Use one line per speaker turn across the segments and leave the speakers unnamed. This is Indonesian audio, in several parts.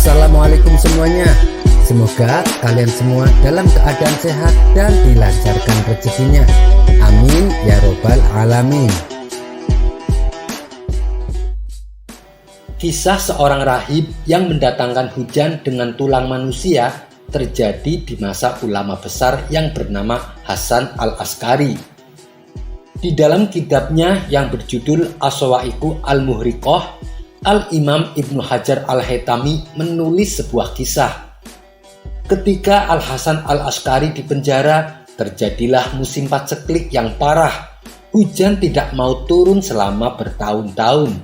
Assalamualaikum semuanya. Semoga kalian semua dalam keadaan sehat dan dilancarkan rezekinya. Amin ya robbal alamin. Kisah seorang rahib yang mendatangkan hujan dengan tulang manusia terjadi di masa ulama besar yang bernama Hasan al-Askari. Di dalam kitabnya yang berjudul As-Sawa'iqu al-Muhriqah, Al-Imam Ibnu Hajar al-Haytami menulis sebuah kisah. Ketika Al-Hasan al-Askari di penjara, terjadilah musim paceklik yang parah. Hujan tidak mau turun selama bertahun-tahun.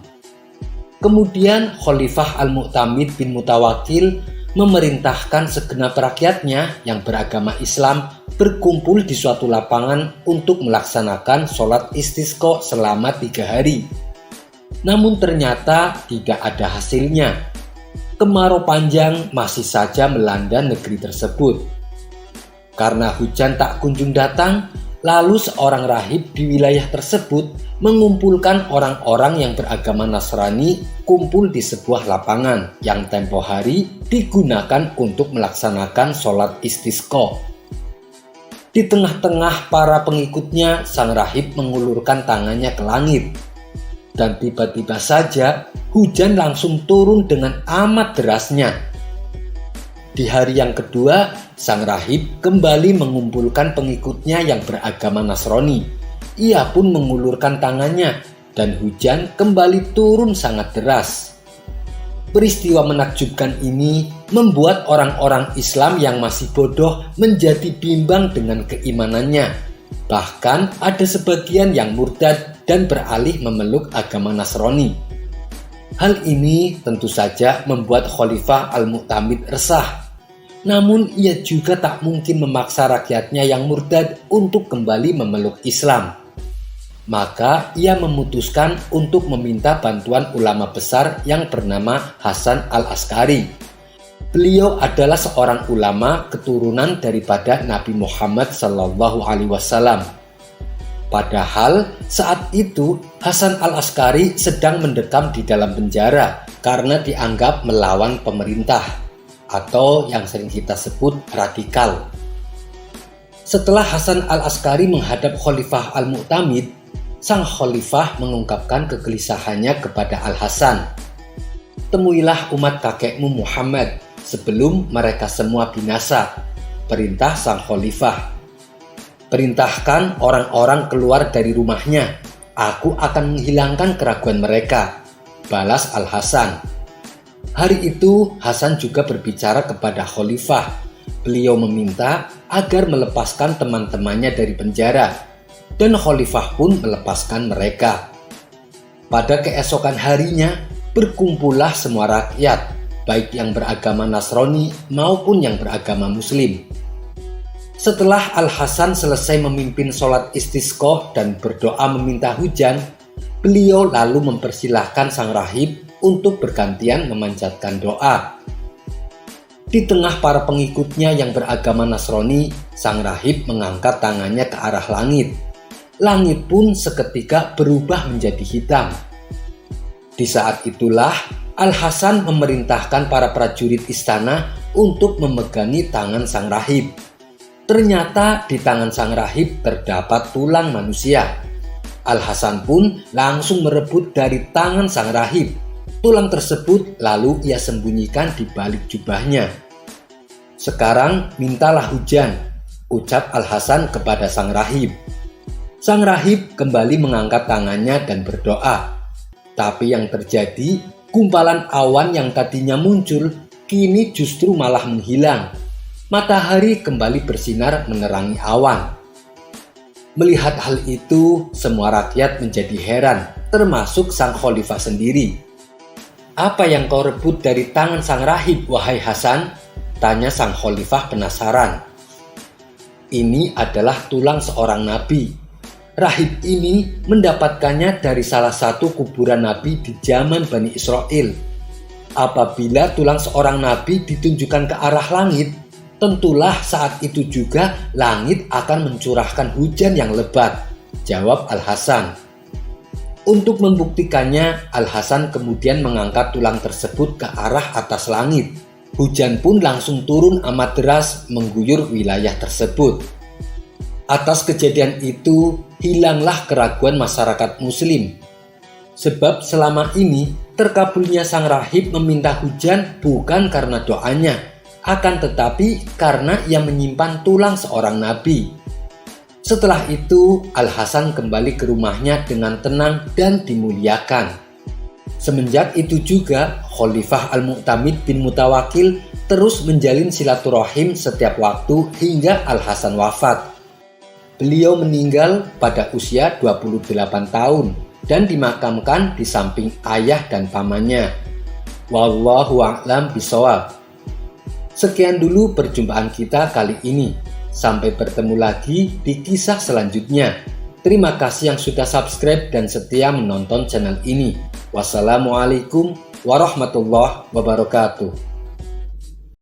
Kemudian Khalifah Al-Mu'tamid bin Mutawakkil memerintahkan segenap rakyatnya yang beragama Islam berkumpul di suatu lapangan untuk melaksanakan sholat istisqa selama 3 hari. Namun ternyata tidak ada hasilnya. Kemarau panjang masih saja melanda negeri tersebut. Karena hujan tak kunjung datang, lalu seorang rahib di wilayah tersebut mengumpulkan orang-orang yang beragama Nasrani kumpul di sebuah lapangan yang tempo hari digunakan untuk melaksanakan sholat istisqa. Di tengah-tengah para pengikutnya, sang rahib mengulurkan tangannya ke langit. Dan tiba-tiba saja hujan langsung turun dengan amat derasnya. Di hari yang kedua, sang rahib kembali mengumpulkan pengikutnya yang beragama Nasrani. Ia pun mengulurkan tangannya dan hujan kembali turun sangat deras. Peristiwa menakjubkan ini membuat orang-orang Islam yang masih bodoh menjadi bimbang dengan keimanannya. Bahkan ada sebagian yang murtad dan beralih memeluk agama Nasrani. Hal ini tentu saja membuat Khalifah Al-Mu'tamid resah. Namun ia juga tak mungkin memaksa rakyatnya yang murtad untuk kembali memeluk Islam. Maka ia memutuskan untuk meminta bantuan ulama besar yang bernama Hasan al-Askari. Beliau adalah seorang ulama keturunan daripada Nabi Muhammad SAW. Padahal saat itu Hasan al-Askari sedang mendekam di dalam penjara karena dianggap melawan pemerintah atau yang sering kita sebut radikal. Setelah Hasan al-Askari menghadap Khalifah Al-Mu'tamid, sang khalifah mengungkapkan kegelisahannya kepada Al-Hasan. "Temuilah umat kakekmu Muhammad sebelum mereka semua binasa," perintah sang khalifah. "Perintahkan orang-orang keluar dari rumahnya. Aku akan menghilangkan keraguan mereka," balas Al-Hasan. Hari itu Hasan juga berbicara kepada khalifah. Beliau meminta agar melepaskan teman-temannya dari penjara, dan khalifah pun melepaskan mereka. Pada keesokan harinya berkumpullah semua rakyat, baik yang beragama Nasrani maupun yang beragama Muslim. Setelah Al-Hasan selesai memimpin sholat istisqa dan berdoa meminta hujan, beliau lalu mempersilahkan sang rahib untuk bergantian memanjatkan doa. Di tengah para pengikutnya yang beragama Nasrani, sang rahib mengangkat tangannya ke arah langit. Langit pun seketika berubah menjadi hitam. Di saat itulah Al-Hasan memerintahkan para prajurit istana untuk memegangi tangan sang rahib. Ternyata di tangan sang rahib terdapat tulang manusia. Al-Hasan pun langsung merebut dari tangan sang rahib. Tulang tersebut lalu ia sembunyikan di balik jubahnya. "Sekarang mintalah hujan," ucap Al-Hasan kepada sang rahib. Sang rahib kembali mengangkat tangannya dan berdoa. Tapi yang terjadi, gumpalan awan yang tadinya muncul kini justru malah menghilang. Matahari kembali bersinar menerangi awan. Melihat hal itu, semua rakyat menjadi heran, termasuk sang khalifah sendiri. "Apa yang kau rebut dari tangan sang rahib, wahai Hasan?" tanya sang khalifah penasaran. "Ini adalah tulang seorang nabi. Rahib ini mendapatkannya dari salah satu kuburan nabi di zaman Bani Israel. Apabila tulang seorang nabi ditunjukkan ke arah langit, tentulah saat itu juga langit akan mencurahkan hujan yang lebat," jawab Al-Hasan. Untuk membuktikannya, Al-Hasan kemudian mengangkat tulang tersebut ke arah atas langit. Hujan pun langsung turun amat deras mengguyur wilayah tersebut. Atas kejadian itu, hilanglah keraguan masyarakat Muslim. Sebab selama ini terkabulnya sang rahib meminta hujan bukan karena doanya, akan tetapi karena ia menyimpan tulang seorang nabi. Setelah itu, Al-Hasan kembali ke rumahnya dengan tenang dan dimuliakan. Semenjak itu juga, Khalifah Al-Mu'tamid bin Mutawakil terus menjalin silaturahim setiap waktu hingga Al-Hasan wafat. Beliau meninggal pada usia 28 tahun dan dimakamkan di samping ayah dan pamannya. Wallahu a'lam bishawab. Sekian dulu perjumpaan kita kali ini. Sampai bertemu lagi di kisah selanjutnya. Terima kasih yang sudah subscribe dan setia menonton channel ini. Wassalamualaikum warahmatullahi wabarakatuh.